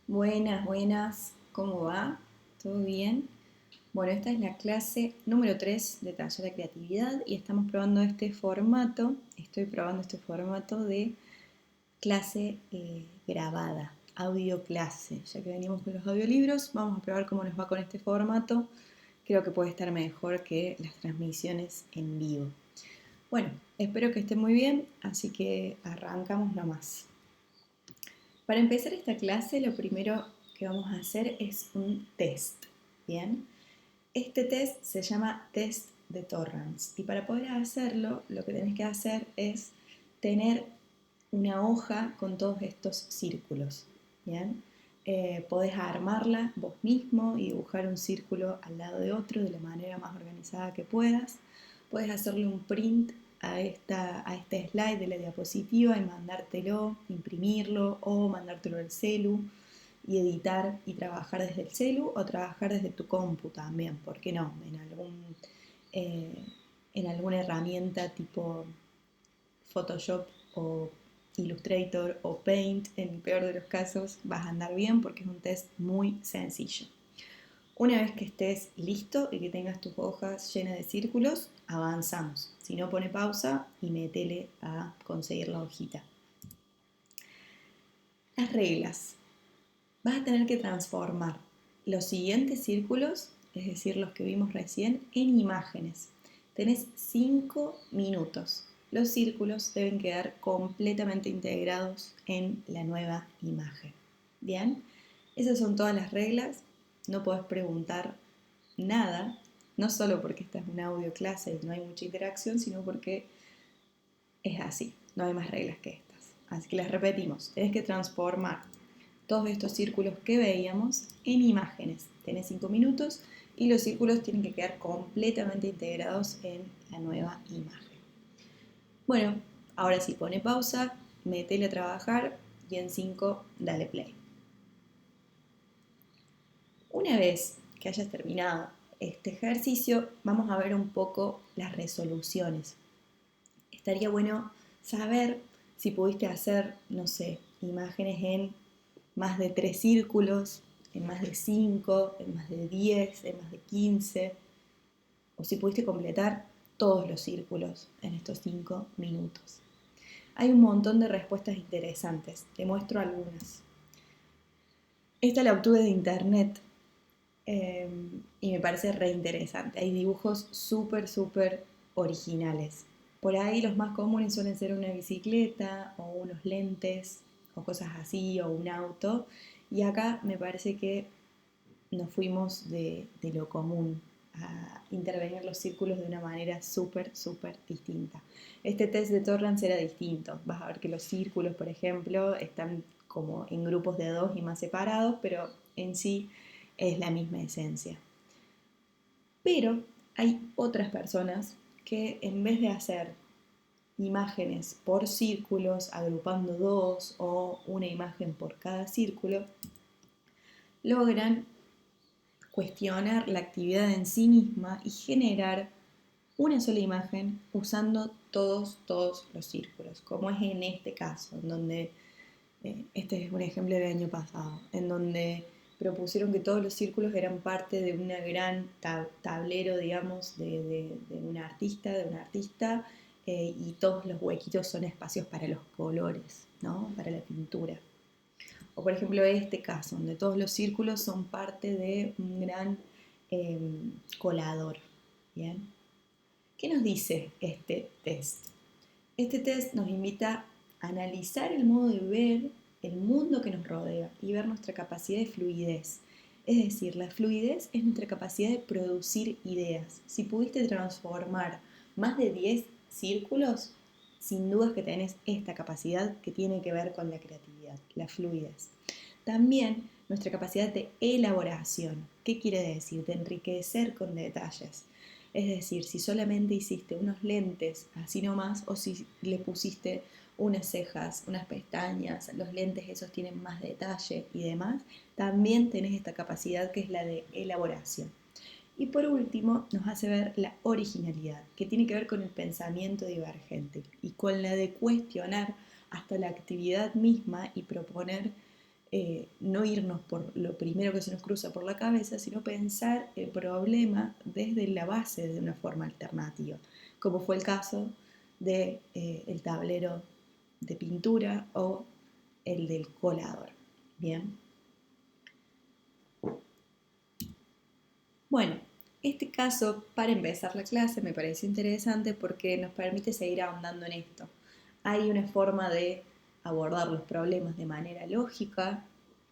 Buenas, buenas, ¿cómo va? ¿Todo bien? Bueno, esta es la clase número 3 de Taller de Creatividad y estamos probando estoy probando este formato de clase grabada, audio clase. Ya que venimos con los audiolibros, vamos a probar cómo nos va con este formato. Creo que puede estar mejor que las transmisiones en vivo. Bueno, espero que esté muy bien, así que arrancamos nomás. Para empezar esta clase, lo primero que vamos a hacer es un test, ¿bien? Este test se llama test de Torrance y para poder hacerlo, lo que tenés que hacer es tener una hoja con todos estos círculos, ¿bien? Podés armarla vos mismo y dibujar un círculo al lado de otro de la manera más organizada que puedas. Puedes hacerle un print a este slide de la diapositiva y mandártelo, imprimirlo o mandártelo al celu y editar y trabajar desde el celu o trabajar desde tu compu también, ¿por qué no? Eh, en alguna herramienta tipo Photoshop o Illustrator o Paint, en el peor de los casos vas a andar bien porque es un test muy sencillo. Una vez que estés listo y que tengas tus hojas llenas de círculos, avanzamos. Si no, pone pausa y métele a conseguir la hojita. Las reglas. Vas a tener que transformar los siguientes círculos, es decir, los que vimos recién, en imágenes. Tenés 5 minutos. Los círculos deben quedar completamente integrados en la nueva imagen. Bien, esas son todas las reglas. No podés preguntar nada, no solo porque esta es una audio clase y no hay mucha interacción, sino porque es así, no hay más reglas que estas. Así que las repetimos. Tenés que transformar todos estos círculos que veíamos en imágenes. Tenés 5 minutos y los círculos tienen que quedar completamente integrados en la nueva imagen. Bueno, ahora sí, pone pausa, métele a trabajar y en 5 dale play. Una vez que hayas terminado este ejercicio, vamos a ver un poco las resoluciones. Estaría bueno saber si pudiste hacer, no sé, imágenes en más de 3 círculos, en más de 5, en más de 10, en más de 15, o si pudiste completar todos los círculos en estos 5 minutos. Hay un montón de respuestas interesantes, te muestro algunas. Esta la obtuve de internet eh, y me parece re interesante. Hay dibujos súper originales. Por ahí los más comunes suelen ser una bicicleta o unos lentes o cosas así o un auto. Y acá me parece que nos fuimos de lo común a intervenir los círculos de una manera súper distinta. Este test de Torrance era distinto. Vas a ver que los círculos, por ejemplo, están como en grupos de 2 y más separados, pero en sí es la misma esencia. Pero hay otras personas que en vez de hacer imágenes por círculos, agrupando dos o una imagen por cada círculo, logran cuestionar la actividad en sí misma y generar una sola imagen usando todos los círculos, como es en este caso, en donde, este es un ejemplo del año pasado, en donde propusieron que todos los círculos eran parte de un gran tablero, digamos, de un artista, y todos los huequitos son espacios para los colores, ¿no? Para la pintura. O por ejemplo este caso, donde todos los círculos son parte de un gran eh, colador. ¿Bien? ¿Qué nos dice este test? Este test nos invita a analizar el modo de ver el mundo que nos rodea y ver nuestra capacidad de fluidez. Es decir, la fluidez es nuestra capacidad de producir ideas. Si pudiste transformar más de 10 círculos, sin dudas que tenés esta capacidad que tiene que ver con la creatividad, la fluidez. También nuestra capacidad de elaboración. ¿Qué quiere decir? De enriquecer con detalles. Es decir, si solamente hiciste unos lentes así nomás o si le pusiste unas cejas, unas pestañas, los lentes esos tienen más detalle y demás, también tenés esta capacidad que es la de elaboración. Y por último, nos hace ver la originalidad, que tiene que ver con el pensamiento divergente y con la de cuestionar hasta la actividad misma y proponer no irnos por lo primero que se nos cruza por la cabeza, sino pensar el problema desde la base de una forma alternativa, como fue el caso de, el tablero de pintura o el del colador. Bien. Bueno, este caso, para empezar la clase, me pareció interesante porque nos permite seguir ahondando en esto. Hay una forma de abordar los problemas de manera lógica,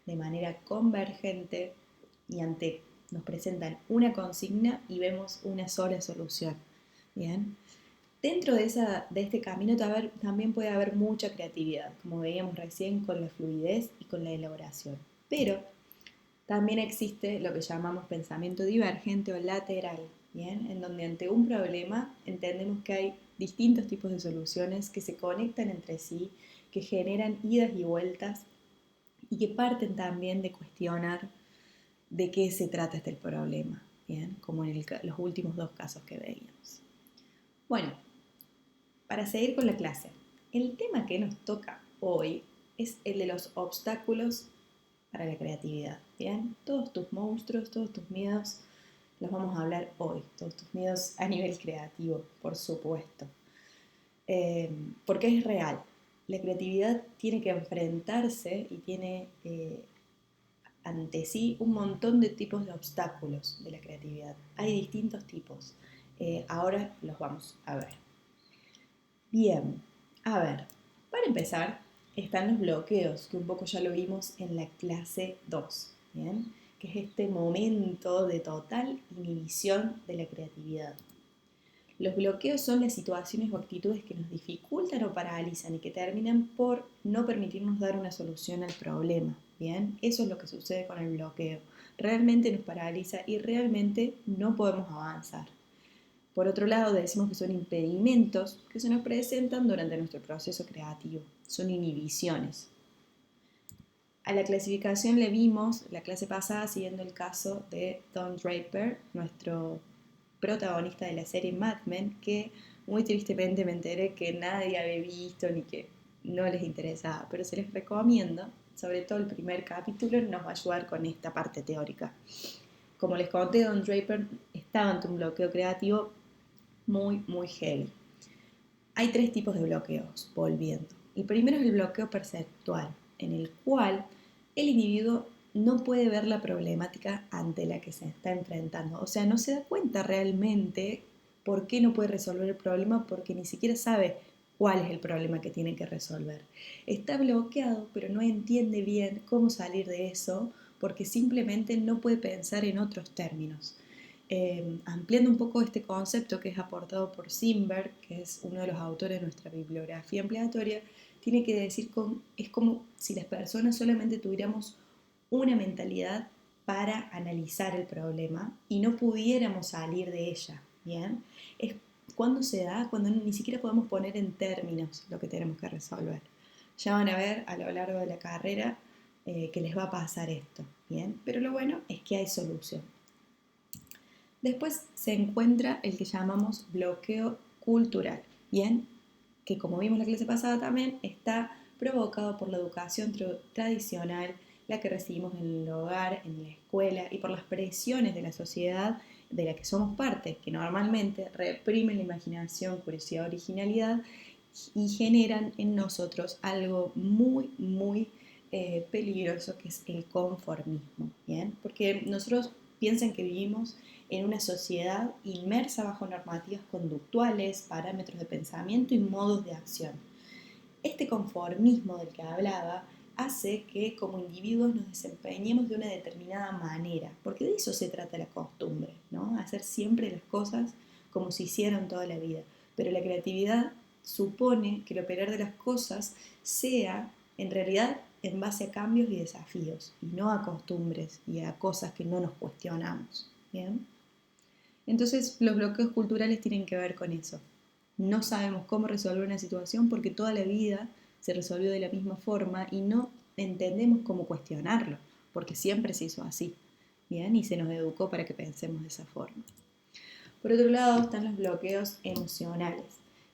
de manera convergente, y nos presentan una consigna y vemos una sola solución. Bien. Dentro de este camino también puede haber mucha creatividad, como veíamos recién con la fluidez y con la elaboración. Pero también existe lo que llamamos pensamiento divergente o lateral, ¿bien? En donde ante un problema entendemos que hay distintos tipos de soluciones que se conectan entre sí, que generan idas y vueltas y que parten también de cuestionar de qué se trata este problema, ¿bien? Como en los últimos dos casos que veíamos. Bueno, para seguir con la clase, el tema que nos toca hoy es el de los obstáculos para la creatividad. Bien, todos tus monstruos, todos tus miedos, los vamos a hablar hoy. Todos tus miedos a nivel creativo, por supuesto. Porque es real. La creatividad tiene que enfrentarse y tiene ante sí un montón de tipos de obstáculos de la creatividad. Hay distintos tipos. Ahora los vamos a ver. Bien, a ver, para empezar, están los bloqueos, que un poco ya lo vimos en la clase 2, ¿bien? Que es este momento de total inhibición de la creatividad. Los bloqueos son las situaciones o actitudes que nos dificultan o paralizan y que terminan por no permitirnos dar una solución al problema, ¿bien? Eso es lo que sucede con el bloqueo. Realmente nos paraliza y realmente no podemos avanzar. Por otro lado, decimos que son impedimentos que se nos presentan durante nuestro proceso creativo, son inhibiciones. A la clasificación le vimos la clase pasada siguiendo el caso de Don Draper, nuestro protagonista de la serie Mad Men, que muy tristemente me enteré que nadie había visto ni que no les interesaba, pero se les recomiendo, sobre todo el primer capítulo nos va a ayudar con esta parte teórica. Como les conté, Don Draper estaba ante un bloqueo creativo muy heavy. Hay tres tipos de bloqueos, volviendo. El primero es el bloqueo perceptual, en el cual el individuo no puede ver la problemática ante la que se está enfrentando. O sea, no se da cuenta realmente por qué no puede resolver el problema porque ni siquiera sabe cuál es el problema que tiene que resolver. Está bloqueado, pero no entiende bien cómo salir de eso porque simplemente no puede pensar en otros términos. Ampliando un poco este concepto que es aportado por Simberg, que es uno de los autores de nuestra bibliografía empleatoria, tiene que decir es como si las personas solamente tuviéramos una mentalidad para analizar el problema y no pudiéramos salir de ella, ¿bien? Es cuando se da, cuando ni siquiera podemos poner en términos lo que tenemos que resolver. Ya van a ver a lo largo de la carrera que les va a pasar esto, ¿bien? Pero lo bueno es que hay solución. Después se encuentra el que llamamos bloqueo cultural, ¿bien? Que como vimos la clase pasada también está provocado por la educación tradicional, la que recibimos en el hogar, en la escuela y por las presiones de la sociedad de la que somos parte, que normalmente reprimen la imaginación, curiosidad, originalidad y generan en nosotros algo muy peligroso que es el conformismo, ¿bien? Porque nosotros piensan que vivimos en una sociedad inmersa bajo normativas conductuales, parámetros de pensamiento y modos de acción. Este conformismo del que hablaba hace que como individuos nos desempeñemos de una determinada manera, porque de eso se trata la costumbre, ¿no? Hacer siempre las cosas como se hicieron toda la vida. Pero la creatividad supone que el operar de las cosas sea en realidad en base a cambios y desafíos, y no a costumbres y a cosas que no nos cuestionamos, ¿bien? Entonces, los bloqueos culturales tienen que ver con eso. No sabemos cómo resolver una situación porque toda la vida se resolvió de la misma forma y no entendemos cómo cuestionarlo, porque siempre se hizo así, ¿bien? Y se nos educó para que pensemos de esa forma. Por otro lado, están los bloqueos emocionales,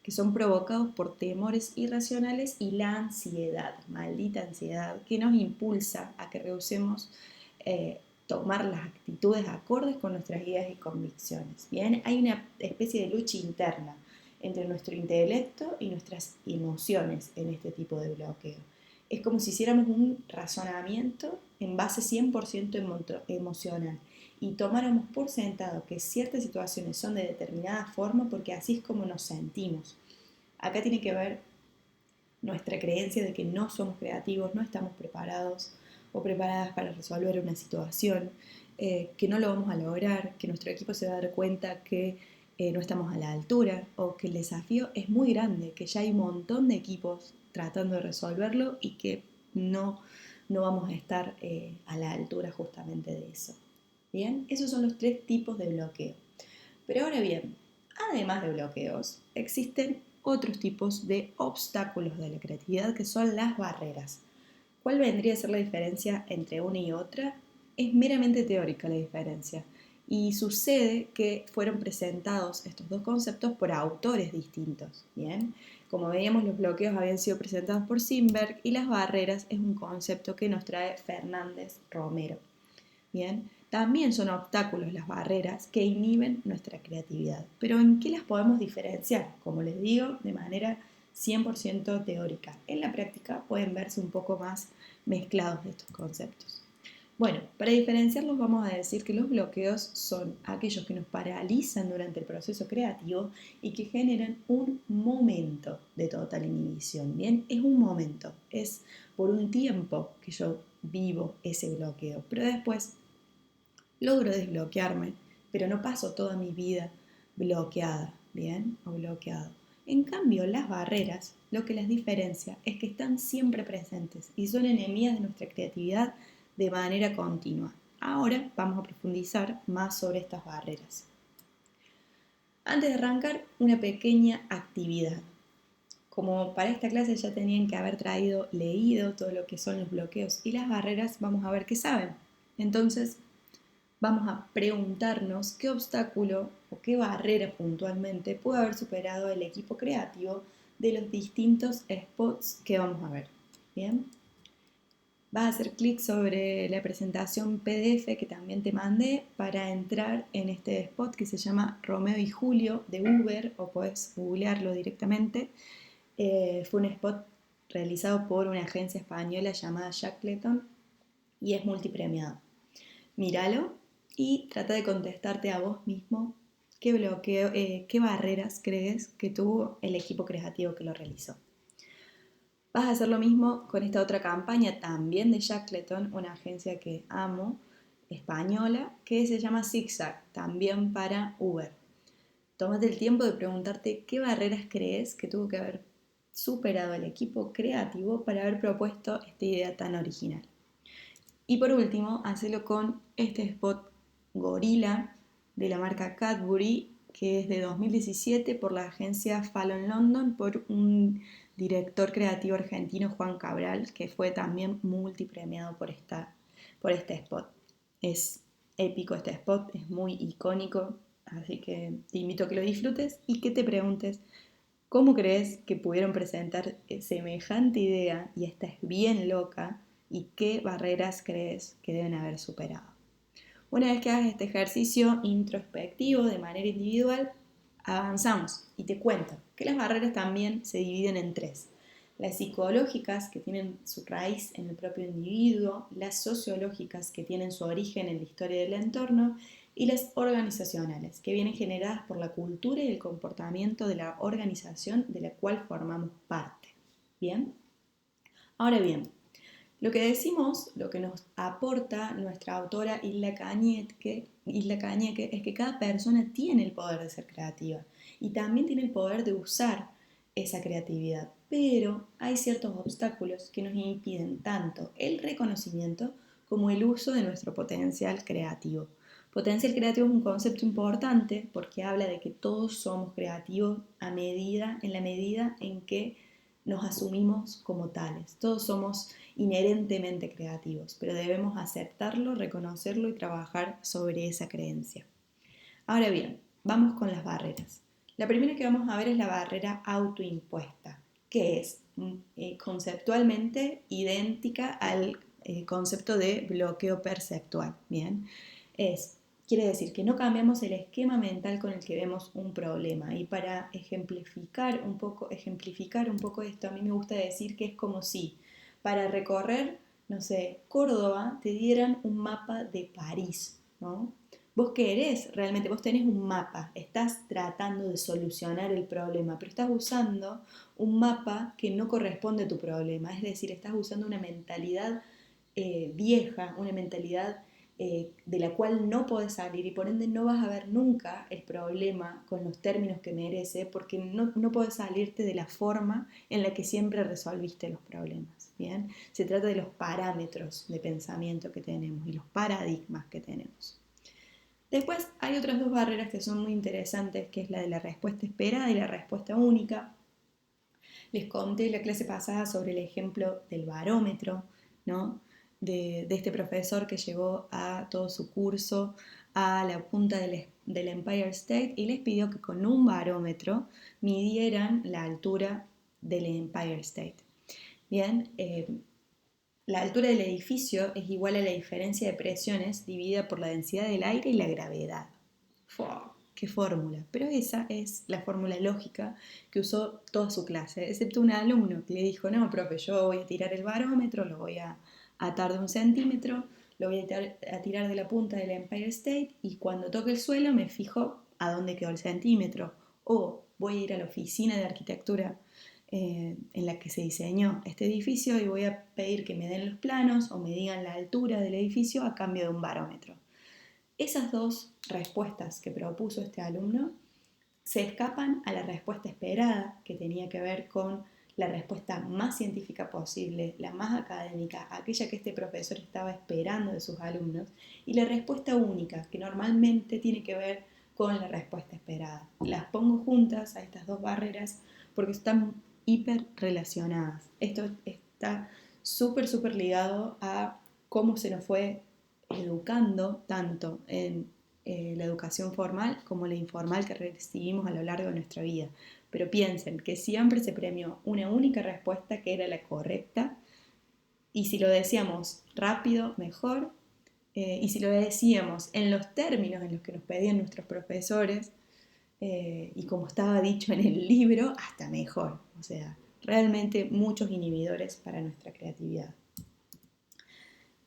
que son provocados por temores irracionales y la ansiedad, maldita ansiedad, que nos impulsa a que rehusemos tomar las actitudes acordes con nuestras ideas y convicciones. Bien, hay una especie de lucha interna entre nuestro intelecto y nuestras emociones en este tipo de bloqueo. Es como si hiciéramos un razonamiento en base 100% emocional y tomáramos por sentado que ciertas situaciones son de determinada forma porque así es como nos sentimos. Acá tiene que ver nuestra creencia de que no somos creativos, no estamos preparados o preparadas para resolver una situación, que no lo vamos a lograr, que nuestro equipo se va a dar cuenta que no estamos a la altura o que el desafío es muy grande, que ya hay un montón de equipos tratando de resolverlo y que no vamos a estar a la altura justamente de eso. Bien, esos son los 3 tipos de bloqueo. Pero ahora bien, además de bloqueos, existen otros tipos de obstáculos de la creatividad que son las barreras. ¿Cuál vendría a ser la diferencia entre una y otra? Es meramente teórica la diferencia y sucede que fueron presentados estos dos conceptos por autores distintos. Bien, como veíamos, los bloqueos habían sido presentados por Simberg y las barreras es un concepto que nos trae Fernández Romero. Bien, también son obstáculos las barreras que inhiben nuestra creatividad. Pero ¿en qué las podemos diferenciar? Como les digo, de manera 100% teórica. En la práctica pueden verse un poco más mezclados estos conceptos. Bueno, para diferenciarlos vamos a decir que los bloqueos son aquellos que nos paralizan durante el proceso creativo y que generan un momento de total inhibición. Bien, es un momento, es por un tiempo que yo vivo ese bloqueo, pero después logro desbloquearme, pero no paso toda mi vida bloqueada, ¿bien? O bloqueado. En cambio, las barreras, lo que las diferencia es que están siempre presentes y son enemigas de nuestra creatividad de manera continua. Ahora vamos a profundizar más sobre estas barreras. Antes de arrancar, una pequeña actividad. Como para esta clase ya tenían que haber leído todo lo que son los bloqueos y las barreras, vamos a ver qué saben. Entonces, vamos a preguntarnos qué obstáculo o qué barrera puntualmente puede haber superado el equipo creativo de los distintos spots que vamos a ver. Bien, vas a hacer clic sobre la presentación PDF que también te mandé para entrar en este spot que se llama Romeo y Julio de Uber, o podés googlearlo directamente. Fue un spot realizado por una agencia española llamada Shackleton y es multipremiado. Míralo y trata de contestarte a vos mismo qué barreras crees que tuvo el equipo creativo que lo realizó. Vas a hacer lo mismo con esta otra campaña también de Shackleton, una agencia que amo, española, que se llama Zigzag, también para Uber. Tómate el tiempo de preguntarte qué barreras crees que tuvo que haber superado el equipo creativo para haber propuesto esta idea tan original. Y por último, hacelo con este spot Gorilla de la marca Cadbury, que es de 2017 por la agencia Fallon London, por un director creativo argentino, Juan Cabral, que fue también multipremiado por este spot. Es épico este spot, es muy icónico, así que te invito a que lo disfrutes y que te preguntes cómo crees que pudieron presentar semejante idea, y esta es bien loca, y qué barreras crees que deben haber superado. Una vez que hagas este ejercicio introspectivo de manera individual, avanzamos y te cuento que las barreras también se dividen en 3. Las psicológicas, que tienen su raíz en el propio individuo, las sociológicas, que tienen su origen en la historia del entorno, y las organizacionales, que vienen generadas por la cultura y el comportamiento de la organización de la cual formamos parte. ¿Bien? Ahora bien, lo que decimos, lo que nos aporta nuestra autora Isla Cañeque, es que cada persona tiene el poder de ser creativa y también tiene el poder de usar esa creatividad, pero hay ciertos obstáculos que nos impiden tanto el reconocimiento como el uso de nuestro potencial creativo. Potencial creativo es un concepto importante porque habla de que todos somos creativos en la medida en que nos asumimos como tales. Todos somos inherentemente creativos, pero debemos aceptarlo, reconocerlo y trabajar sobre esa creencia. Ahora bien, vamos con las barreras. La primera que vamos a ver es la barrera autoimpuesta, que es conceptualmente idéntica al concepto de bloqueo perceptual. Bien, quiere decir que no cambiamos el esquema mental con el que vemos un problema. Y para ejemplificar un poco esto, a mí me gusta decir que es como si para recorrer, no sé, Córdoba, te dieran un mapa de París, ¿no? Vos querés, realmente, vos tenés un mapa, estás tratando de solucionar el problema, pero estás usando un mapa que no corresponde a tu problema, es decir, estás usando una mentalidad vieja, una mentalidad de la cual no podés salir y por ende no vas a ver nunca el problema con los términos que merece porque no podés salirte de la forma en la que siempre resolviste los problemas. ¿Bien? Se trata de los parámetros de pensamiento que tenemos y los paradigmas que tenemos. Después hay otras dos barreras que son muy interesantes, que es la de la respuesta esperada y la respuesta única. Les conté en la clase pasada sobre el ejemplo del barómetro, ¿no? De este profesor que llevó a todo su curso a la punta del Empire State y les pidió que con un barómetro midieran la altura del Empire State. Bien, la altura del edificio es igual a la diferencia de presiones dividida por la densidad del aire y la gravedad. ¡Fua! ¡Qué fórmula! Pero esa es la fórmula lógica que usó toda su clase, excepto un alumno que le dijo, no, profe, yo voy a tirar el barómetro, lo voy a atar de 1 centímetro, lo voy a tirar de la punta del Empire State y cuando toque el suelo me fijo a dónde quedó el centímetro. O voy a ir a la oficina de arquitectura en la que se diseñó este edificio y voy a pedir que me den los planos o me digan la altura del edificio a cambio de un barómetro. Esas dos respuestas que propuso este alumno se escapan a la respuesta esperada, que tenía que ver con la respuesta más científica posible, la más académica, aquella que este profesor estaba esperando de sus alumnos, y la respuesta única, que normalmente tiene que ver con la respuesta esperada. Las pongo juntas a estas dos barreras porque están hiper relacionadas. Esto está súper ligado a cómo se nos fue educando tanto en la educación formal como la informal que recibimos a lo largo de nuestra vida. Pero piensen que siempre se premió una única respuesta que era la correcta y si lo decíamos rápido, mejor, y si lo decíamos en los términos en los que nos pedían nuestros profesores y como estaba dicho en el libro, hasta mejor. O sea, realmente muchos inhibidores para nuestra creatividad.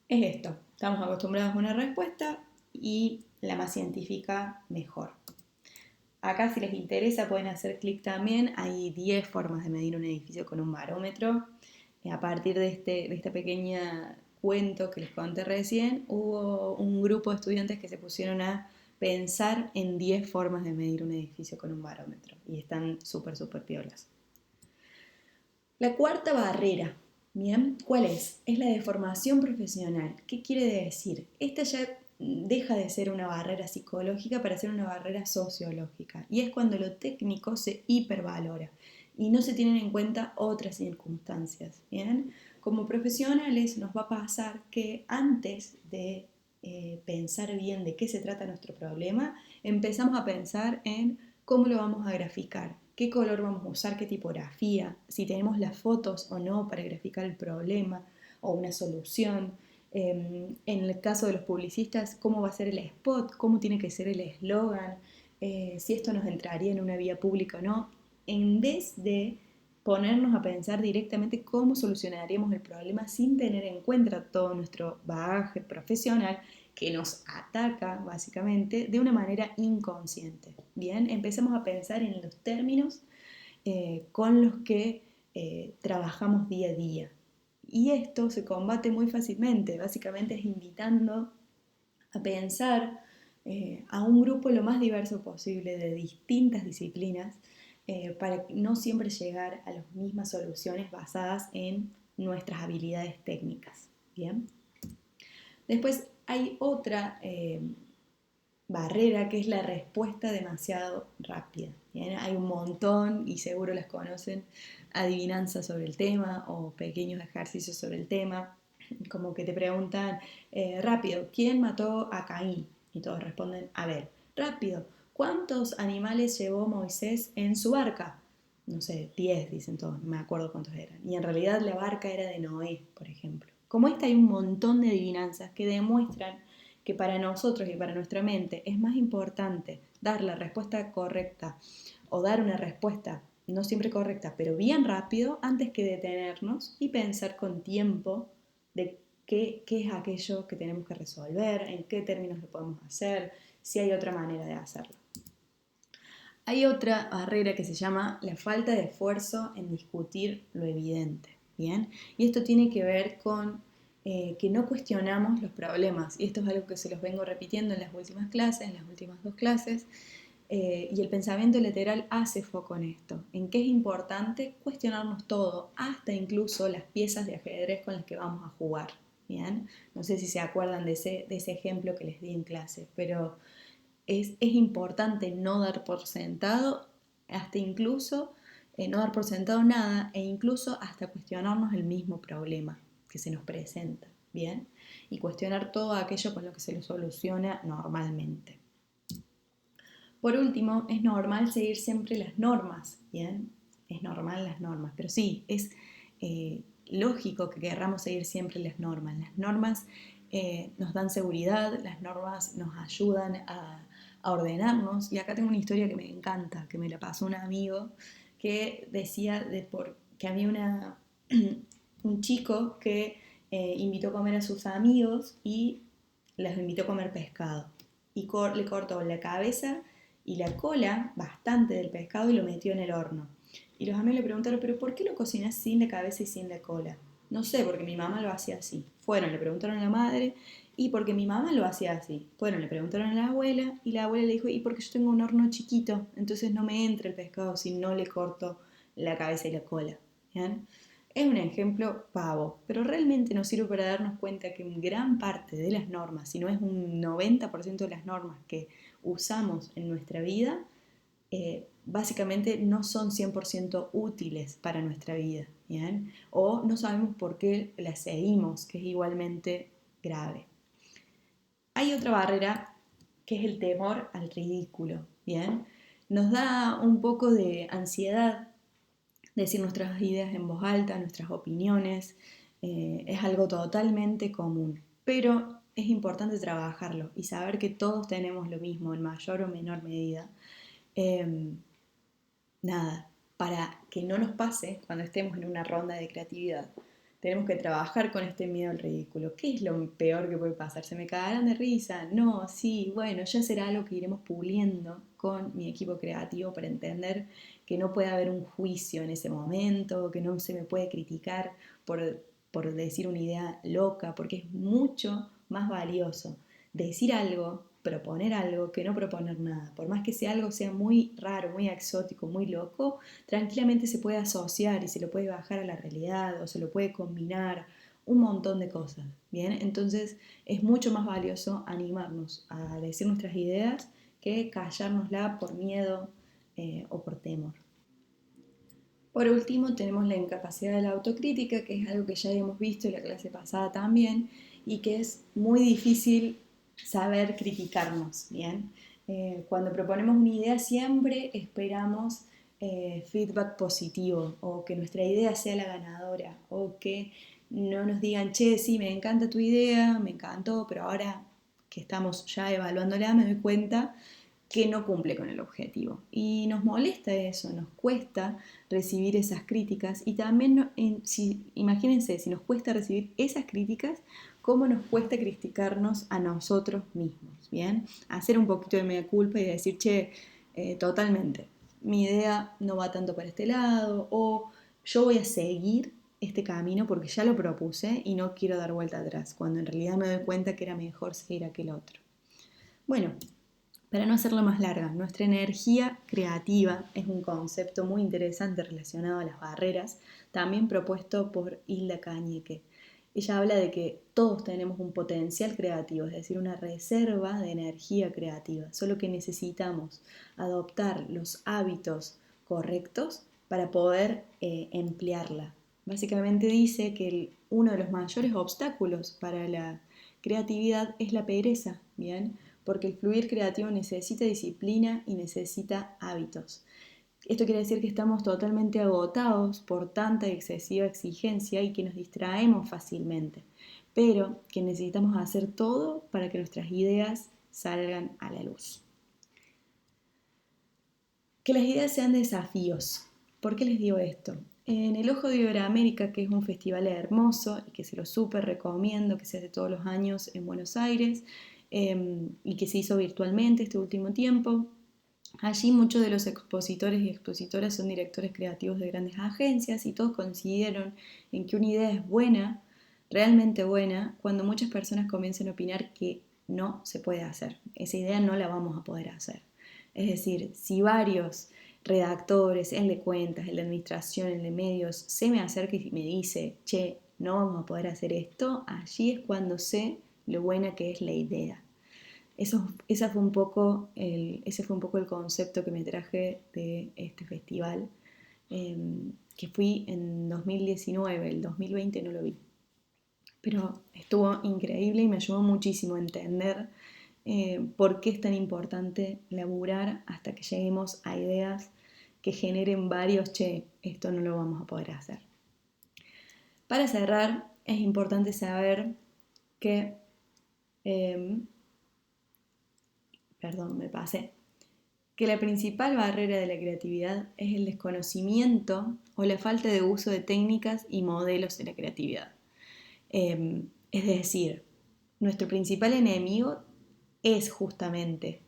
Es esto, estamos acostumbrados a una respuesta y la más científica mejor. Acá si les interesa pueden hacer clic también, hay 10 formas de medir un edificio con un barómetro. A partir de esta pequeña cuento que les conté recién, hubo un grupo de estudiantes que se pusieron a pensar en 10 formas de medir un edificio con un barómetro y están súper piolas. La cuarta barrera, ¿bien? ¿Cuál es? Es la deformación profesional. ¿Qué quiere decir? Esta ya deja de ser una barrera psicológica para ser una barrera sociológica. Y es cuando lo técnico se hipervalora y no se tienen en cuenta otras circunstancias. ¿Bien? Como profesionales nos va a pasar que antes de pensar bien de qué se trata nuestro problema, empezamos a pensar en cómo lo vamos a graficar, qué color vamos a usar, qué tipografía, si tenemos las fotos o no para graficar el problema o una solución. En el caso de los publicistas, cómo va a ser el spot, cómo tiene que ser el eslogan, si esto nos entraría en una vía pública o no, en vez de ponernos a pensar directamente cómo solucionaríamos el problema sin tener en cuenta todo nuestro bagaje profesional que nos ataca básicamente de una manera inconsciente. Bien, empecemos a pensar en los términos con los que trabajamos día a día. Y esto se combate muy fácilmente, básicamente es invitando a pensar a un grupo lo más diverso posible de distintas disciplinas para no siempre llegar a las mismas soluciones basadas en nuestras habilidades técnicas. Bien. Después hay otra barrera que es la respuesta demasiado rápida. ¿Bien? Hay un montón y seguro las conocen, adivinanzas sobre el tema o pequeños ejercicios sobre el tema, como que te preguntan rápido, ¿quién mató a Caín? Y todos responden, a ver, rápido, ¿Cuántos animales llevó Moisés en su barca? No sé, 10 dicen todos, no me acuerdo cuántos eran. Y en realidad la barca era de Noé, por ejemplo. Como esta hay un montón de adivinanzas que demuestran que para nosotros y para nuestra mente es más importante dar la respuesta correcta o dar una respuesta no siempre correcta, pero bien rápido, antes que detenernos y pensar con tiempo de qué es aquello que tenemos que resolver, en qué términos lo podemos hacer, si hay otra manera de hacerlo. Hay otra barrera que se llama la falta de esfuerzo en discutir lo evidente, ¿bien? Y esto tiene que ver con que no cuestionamos los problemas, y esto es algo que se los vengo repitiendo en las últimas clases, en las últimas 2 clases, y el pensamiento lateral hace foco en esto, en que es importante cuestionarnos todo, hasta incluso las piezas de ajedrez con las que vamos a jugar, ¿bien? No sé si se acuerdan de ese ejemplo que les di en clase, pero es importante no dar por sentado, hasta incluso no dar por sentado nada e incluso hasta cuestionarnos el mismo problema que se nos presenta, ¿bien? Y cuestionar todo aquello con lo que se lo soluciona normalmente. Por último, es normal seguir siempre las normas, ¿bien? Es normal las normas, pero sí, es lógico que querramos seguir siempre las normas. Las normas nos dan seguridad, las normas nos ayudan a ordenarnos. Y acá tengo una historia que me encanta, que me la pasó un amigo, que decía que había un chico que invitó a comer a sus amigos y les invitó a comer pescado. Y le cortó la cabeza y la cola bastante del pescado y lo metió en el horno. Y los amigos le preguntaron, ¿pero por qué lo cocinas sin la cabeza y sin la cola? No sé, porque mi mamá lo hacía así. Fueron, le preguntaron a la madre, y porque mi mamá lo hacía así. Fueron, le preguntaron a la abuela, y la abuela le dijo, y porque yo tengo un horno chiquito, entonces no me entra el pescado si no le corto la cabeza y la cola. ¿Bien? Es un ejemplo pavo, pero realmente nos sirve para darnos cuenta que gran parte de las normas, si no es un 90% de las normas que usamos en nuestra vida, básicamente no son 100% útiles para nuestra vida, ¿bien? O no sabemos por qué las seguimos, que es igualmente grave. Hay otra barrera que es el temor al ridículo, ¿bien? Nos da un poco de ansiedad decir nuestras ideas en voz alta, nuestras opiniones, es algo totalmente común, pero es importante trabajarlo y saber que todos tenemos lo mismo en mayor o menor medida. Eh, Nada, para que no nos pase cuando estemos en una ronda de creatividad, tenemos que trabajar con este miedo al ridículo. ¿Qué es lo peor que puede pasar? ¿Se me cagarán de risa? No, sí, bueno, ya será algo que iremos puliendo con mi equipo creativo para entender que no puede haber un juicio en ese momento, que no se me puede criticar por decir una idea loca, porque es mucho más valioso decir algo, proponer algo, que no proponer nada. Por más que sea algo sea muy raro, muy exótico, muy loco, tranquilamente se puede asociar y se lo puede bajar a la realidad o se lo puede combinar, un montón de cosas, ¿bien? Entonces es mucho más valioso animarnos a decir nuestras ideas que callárnosla por miedo o por temor. Por último, tenemos la incapacidad de la autocrítica, que es algo que ya habíamos visto en la clase pasada también, y que es muy difícil saber criticarnos, ¿bien? Cuando proponemos una idea siempre esperamos feedback positivo, o que nuestra idea sea la ganadora, o que no nos digan, che, sí, me encanta tu idea, me encantó, pero ahora que estamos ya evaluándola me doy cuenta que no cumple con el objetivo. Y nos molesta eso, nos cuesta recibir esas críticas y también, imagínense, si nos cuesta recibir esas críticas, cómo nos cuesta criticarnos a nosotros mismos, ¿bien? Hacer un poquito de mea culpa y decir, che, totalmente, mi idea no va tanto para este lado, o yo voy a seguir este camino porque ya lo propuse y no quiero dar vuelta atrás, cuando en realidad me doy cuenta que era mejor seguir aquel otro. Bueno, para no hacerlo más larga, nuestra energía creativa es un concepto muy interesante relacionado a las barreras, también propuesto por Hilda Cañeque. Ella habla de que todos tenemos un potencial creativo, es decir, una reserva de energía creativa, solo que necesitamos adoptar los hábitos correctos para poder emplearla. Básicamente dice que uno de los mayores obstáculos para la creatividad es la pereza, ¿bien? porque el fluir creativo necesita disciplina y necesita hábitos. Esto quiere decir que estamos totalmente agotados por tanta y excesiva exigencia y que nos distraemos fácilmente, pero que necesitamos hacer todo para que nuestras ideas salgan a la luz. Que las ideas sean desafíos. ¿Por qué les digo esto? En el Ojo de Iberoamérica, que es un festival hermoso y que se lo súper recomiendo, que se hace todos los años en Buenos Aires y que se hizo virtualmente este último tiempo, allí muchos de los expositores y expositoras son directores creativos de grandes agencias y todos coincidieron en que una idea es buena, realmente buena, cuando muchas personas comiencen a opinar que no se puede hacer. Esa idea no la vamos a poder hacer. Es decir, si varios redactores, el de cuentas, el de administración, el de medios, se me acerca y me dice, che, no vamos a poder hacer esto, allí es cuando sé lo buena que es la idea. Ese fue un poco el concepto que me traje de este festival, que fui en 2019, el 2020 no lo vi. Pero estuvo increíble y me ayudó muchísimo a entender por qué es tan importante laburar hasta que lleguemos a ideas que generen varios, che, esto no lo vamos a poder hacer. Para cerrar, es importante saber que, que la principal barrera de la creatividad es el desconocimiento o la falta de uso de técnicas y modelos de la creatividad. Es decir, nuestro principal enemigo es justamente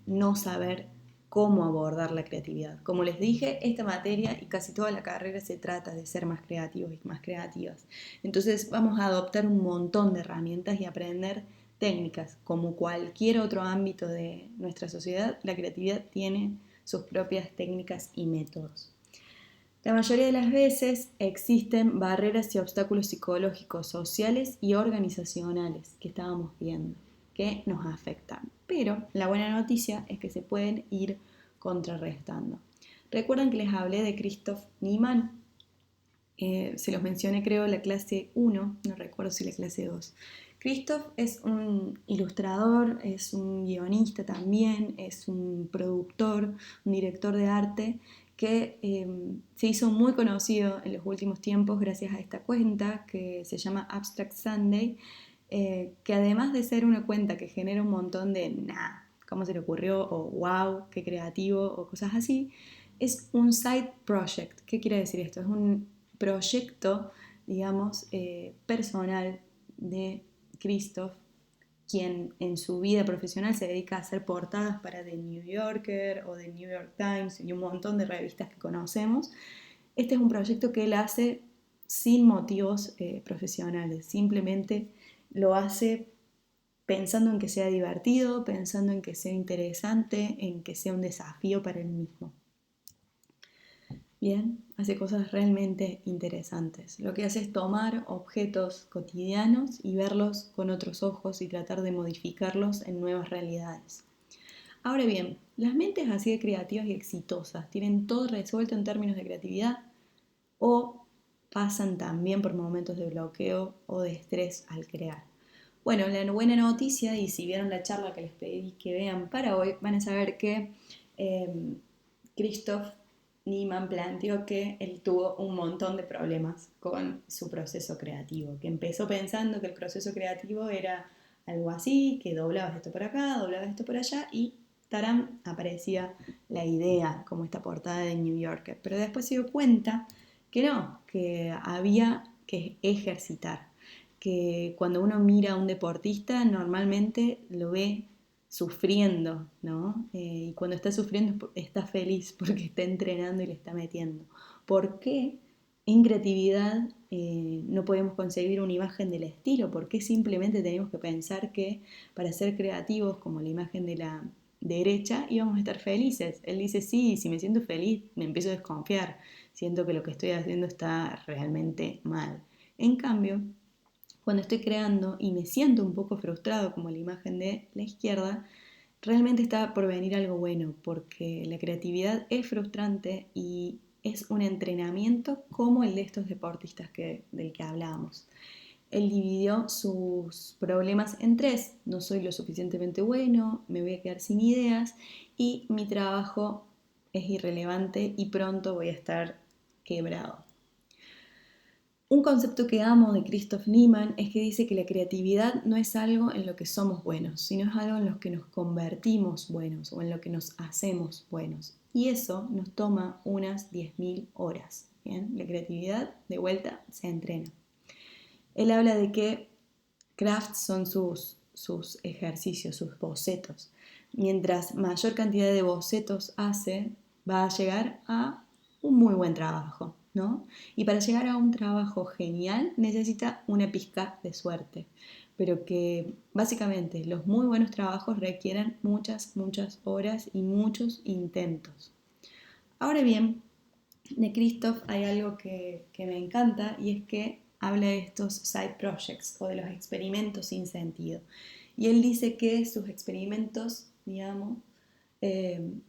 no saber cómo abordar la creatividad. Como les dije, esta materia y casi toda la carrera se trata de ser más creativos y más creativas. Entonces vamos a adoptar un montón de herramientas y aprender técnicas. Como cualquier otro ámbito de nuestra sociedad, la creatividad tiene sus propias técnicas y métodos. La mayoría de las veces existen barreras y obstáculos psicológicos, sociales y organizacionales que estábamos viendo, que nos afectan. Pero la buena noticia es que se pueden ir contrarrestando. Recuerdan que les hablé de Christoph Niemann. Se los mencioné creo en la clase 1, no recuerdo si la clase 2. Christoph es un ilustrador, es un guionista también, es un productor, un director de arte que se hizo muy conocido en los últimos tiempos gracias a esta cuenta que se llama Abstract Sunday, que además de ser una cuenta que genera un montón de ¿cómo se le ocurrió? O wow, qué creativo, o cosas así, es un side project. ¿Qué quiere decir esto? Es un proyecto, digamos, personal de Christoph, quien en su vida profesional se dedica a hacer portadas para The New Yorker o The New York Times y un montón de revistas que conocemos. Este es un proyecto que él hace sin motivos profesionales, simplemente lo hace pensando en que sea divertido, pensando en que sea interesante, en que sea un desafío para él mismo. Bien, hace cosas realmente interesantes. Lo que hace es tomar objetos cotidianos y verlos con otros ojos y tratar de modificarlos en nuevas realidades. Ahora bien, las mentes así de creativas y exitosas tienen todo resuelto en términos de creatividad o pasan también por momentos de bloqueo o de estrés al crear. Bueno, la buena noticia, y si vieron la charla que les pedí que vean para hoy, van a saber que Christoph Niemann planteó que él tuvo un montón de problemas con su proceso creativo, que empezó pensando que el proceso creativo era algo así, que doblabas esto por acá, doblabas esto por allá y tarán, aparecía la idea, como esta portada de New Yorker. Pero después se dio cuenta que no, que había que ejercitar, que cuando uno mira a un deportista normalmente lo ve sufriendo, ¿no? Y cuando está sufriendo está feliz porque está entrenando y le está metiendo. ¿Por qué en creatividad no podemos concebir una imagen del estilo? ¿Por qué simplemente tenemos que pensar que para ser creativos, como la imagen de la derecha, íbamos a estar felices? Él dice, sí, si me siento feliz, me empiezo a desconfiar. Siento que lo que estoy haciendo está realmente mal. En cambio, cuando estoy creando y me siento un poco frustrado, como la imagen de la izquierda, realmente está por venir algo bueno, porque la creatividad es frustrante y es un entrenamiento como el de estos deportistas del que hablábamos. Él dividió sus problemas en tres: no soy lo suficientemente bueno, me voy a quedar sin ideas y mi trabajo es irrelevante y pronto voy a estar quebrado. Un concepto que amo de Christoph Niemann es que dice que la creatividad no es algo en lo que somos buenos, sino es algo en lo que nos convertimos buenos o en lo que nos hacemos buenos. Y eso nos toma unas 10.000 horas. ¿Bien? La creatividad, de vuelta, se entrena. Él habla de que crafts son sus ejercicios, sus bocetos. Mientras mayor cantidad de bocetos hace, va a llegar a un muy buen trabajo, ¿no? Y para llegar a un trabajo genial necesita una pizca de suerte, pero que básicamente los muy buenos trabajos requieren muchas, muchas horas y muchos intentos. Ahora bien, de Christoph hay algo que me encanta y es que habla de estos side projects o de los experimentos sin sentido. Y él dice que sus experimentos, digamos,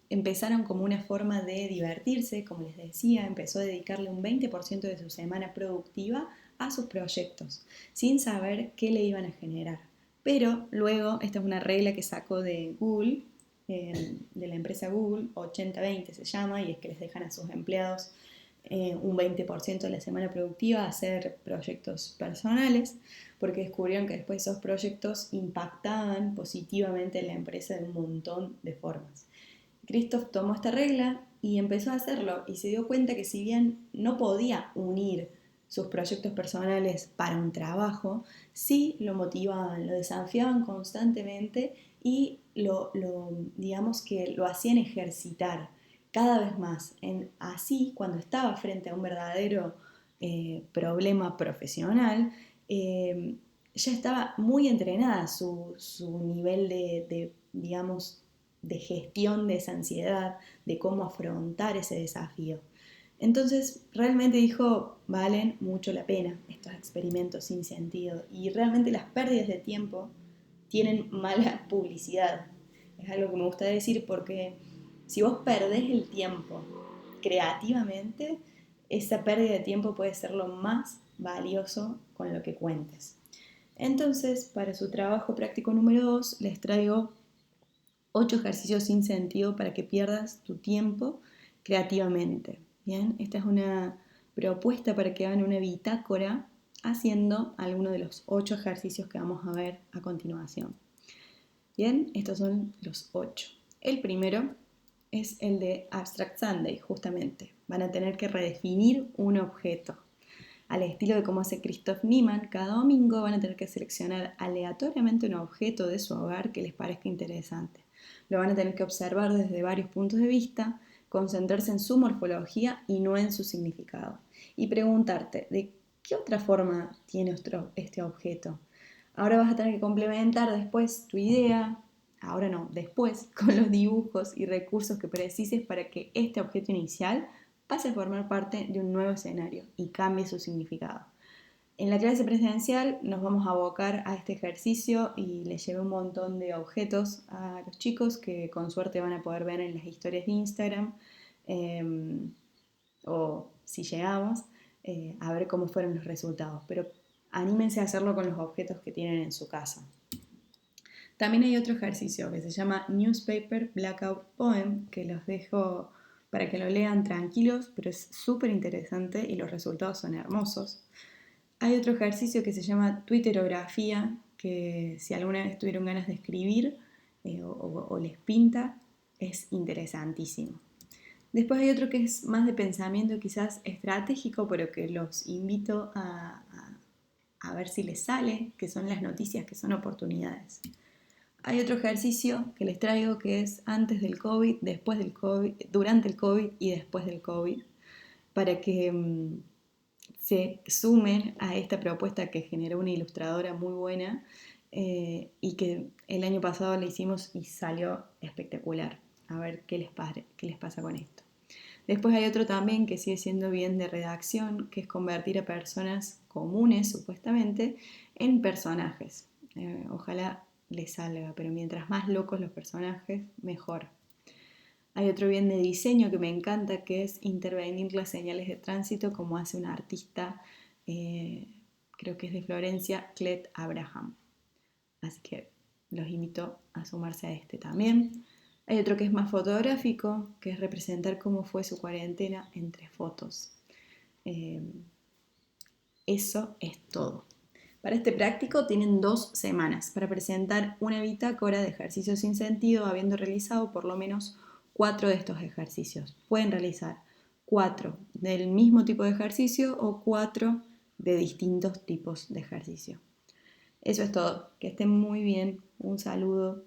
empezaron como una forma de divertirse, como les decía, empezó a dedicarle un 20% de su semana productiva a sus proyectos, sin saber qué le iban a generar. Pero luego, esta es una regla que sacó de Google, de la empresa Google, 80-20 se llama, y es que les dejan a sus empleados un 20% de la semana productiva a hacer proyectos personales, porque descubrieron que después esos proyectos impactaban positivamente en la empresa de un montón de formas. Christoph tomó esta regla y empezó a hacerlo y se dio cuenta que si bien no podía unir sus proyectos personales para un trabajo, sí lo motivaban, lo desafiaban constantemente y digamos que lo hacían ejercitar cada vez más. Así, cuando estaba frente a un verdadero problema profesional, ya estaba muy entrenada su nivel digamos, de gestión de esa ansiedad, de cómo afrontar ese desafío. Entonces realmente dijo, valen mucho la pena estos experimentos sin sentido y realmente las pérdidas de tiempo tienen mala publicidad. Es algo que me gusta decir porque si vos perdés el tiempo creativamente, esa pérdida de tiempo puede ser lo más valioso con lo que cuentes. Entonces, para su trabajo práctico número 2, les traigo 8 ejercicios sin sentido para que pierdas tu tiempo creativamente. Bien, esta es una propuesta para que hagan una bitácora haciendo alguno de los 8 ejercicios que vamos a ver a continuación. Bien, estos son los 8. El primero es el de Abstract Sunday, justamente. Van a tener que redefinir un objeto. Al estilo de cómo hace Christoph Niemann, cada domingo van a tener que seleccionar aleatoriamente un objeto de su hogar que les parezca interesante. Lo van a tener que observar desde varios puntos de vista, concentrarse en su morfología y no en su significado. Y preguntarte, ¿de qué otra forma tiene este objeto? Ahora vas a tener que complementar después tu idea, ahora no, después, con los dibujos y recursos que precises para que este objeto inicial pase a formar parte de un nuevo escenario y cambie su significado. En la clase presencial nos vamos a abocar a este ejercicio y les llevé un montón de objetos a los chicos que con suerte van a poder ver en las historias de Instagram o si llegamos a ver cómo fueron los resultados. Pero anímense a hacerlo con los objetos que tienen en su casa. También hay otro ejercicio que se llama Newspaper Blackout Poem, que los dejo para que lo lean tranquilos, pero es súper interesante y los resultados son hermosos. Hay otro ejercicio que se llama Twitterografía, que si alguna vez tuvieron ganas de escribir o les pinta, es interesantísimo. Después hay otro que es más de pensamiento quizás estratégico, pero que los invito a ver si les sale, que son las noticias, que son oportunidades. Hay otro ejercicio que les traigo que es antes del COVID, después del COVID, durante el COVID y después del COVID, para que se sumen a esta propuesta que generó una ilustradora muy buena y que el año pasado la hicimos y salió espectacular. A ver qué les pasa con esto. Después hay otro también que sigue siendo bien de redacción, que es convertir a personas comunes, supuestamente, en personajes. Ojalá les salga, pero mientras más locos los personajes, mejor. Hay otro bien de diseño que me encanta, que es intervenir las señales de tránsito como hace un artista creo que es de Florencia Clet Abraham. Así que los invito a sumarse a este también. Hay otro que es más fotográfico, que es representar cómo fue su cuarentena en 3 fotos. Eso es todo. Para este práctico tienen 2 semanas para presentar una bitácora de ejercicios sin sentido, habiendo realizado por lo menos 4 de estos ejercicios. Pueden realizar 4 del mismo tipo de ejercicio o 4 de distintos tipos de ejercicio. Eso es todo. Que estén muy bien. Un saludo.